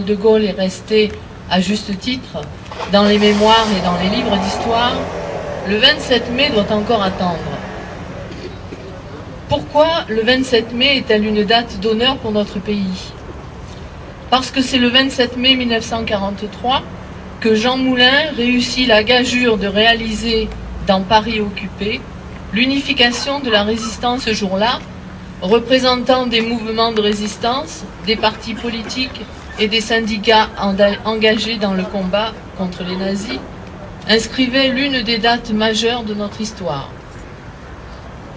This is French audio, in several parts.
De Gaulle est resté, à juste titre, dans les mémoires et dans les livres d'histoire, le 27 mai doit encore attendre. Pourquoi le 27 mai est-elle une date d'honneur pour notre pays? Parce que c'est le 27 mai 1943 que Jean Moulin réussit la gageure de réaliser, dans Paris occupé, l'unification de la résistance ce jour-là, représentant des mouvements de résistance, des partis politiques et des syndicats engagés dans le combat contre les nazis, inscrivait l'une des dates majeures de notre histoire.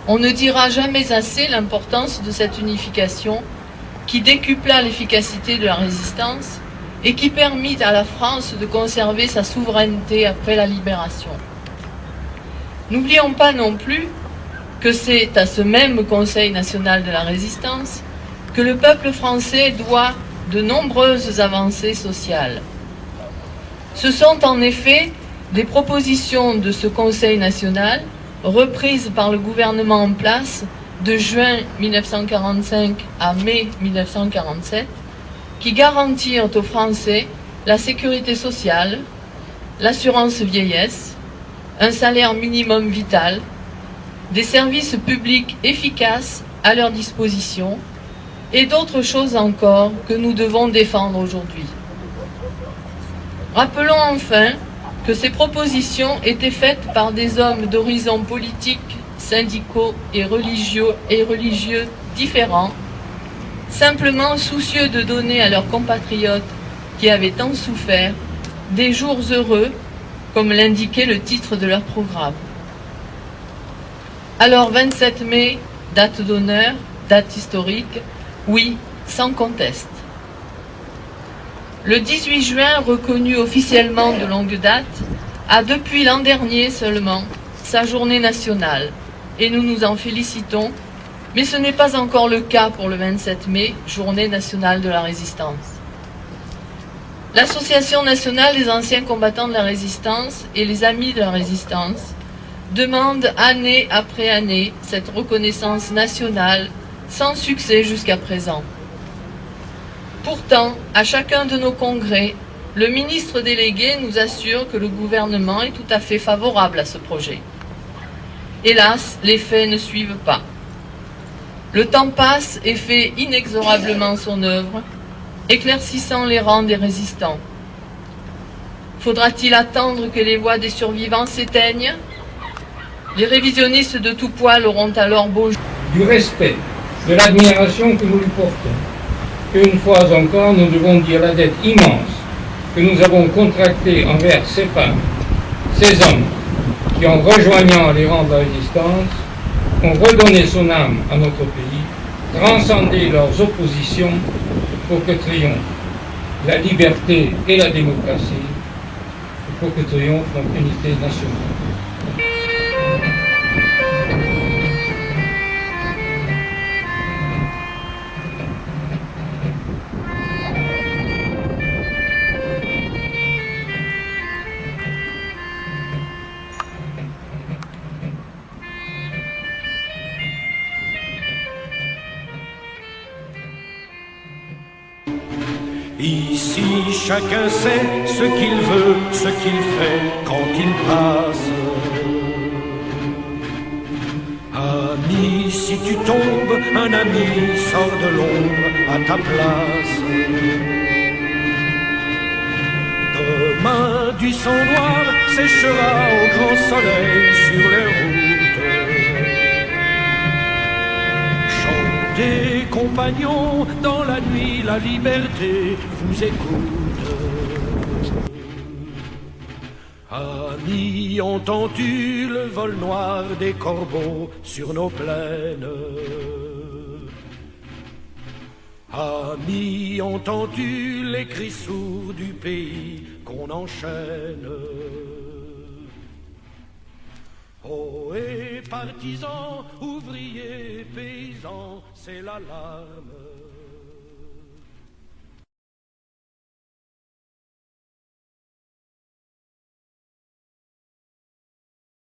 On ne dira jamais assez l'importance de cette unification qui décupla l'efficacité de la résistance et qui permit à la France de conserver sa souveraineté après la libération. N'oublions pas non plus que c'est à ce même Conseil national de la résistance que le peuple français doit de nombreuses avancées sociales. Ce sont en effet des propositions de ce Conseil national, reprises par le gouvernement en place de juin 1945 à mai 1947, qui garantirent aux Français la sécurité sociale, l'assurance vieillesse, un salaire minimum vital, des services publics efficaces à leur disposition, et d'autres choses encore que nous devons défendre aujourd'hui. Rappelons enfin que ces propositions étaient faites par des hommes d'horizons politiques, syndicaux et religieux différents, simplement soucieux de donner à leurs compatriotes qui avaient tant souffert des jours heureux, comme l'indiquait le titre de leur programme. Alors 27 mai, date d'honneur, date historique, oui, sans conteste. Le 18 juin, reconnu officiellement de longue date, a depuis l'an dernier seulement sa journée nationale, et nous nous en félicitons, mais ce n'est pas encore le cas pour le 27 mai, journée nationale de la résistance. L'Association nationale des anciens combattants de la résistance et les Amis de la résistance demandent année après année cette reconnaissance nationale sans succès jusqu'à présent. Pourtant, à chacun de nos congrès, le ministre délégué nous assure que le gouvernement est tout à fait favorable à ce projet. Hélas, les faits ne suivent pas. Le temps passe et fait inexorablement son œuvre, éclaircissant les rangs des résistants. Faudra-t-il attendre que les voix des survivants s'éteignent? Les révisionnistes de tout poil auront alors beau jour. Du respect, de l'admiration que nous lui portons. Une fois encore, nous devons dire la dette immense que nous avons contractée envers ces femmes, ces hommes, qui en rejoignant les rangs de la résistance, ont redonné son âme à notre pays, transcendé leurs oppositions pour que triomphe la liberté et la démocratie, pour que triomphe notre unité nationale. Ici, chacun sait ce qu'il veut, ce qu'il fait quand il passe. Ami, si tu tombes, un ami sort de l'ombre à ta place. Demain, du sang noir séchera au grand soleil sur les routes. Chantez, compagnons, dans la nuit, la liberté vous écoute. Amis, entends-tu le vol noir des corbeaux sur nos plaines? Amis, entends-tu les cris sourds du pays qu'on enchaîne? Oh, et partisans, ouvriers, paysans, c'est l'alarme.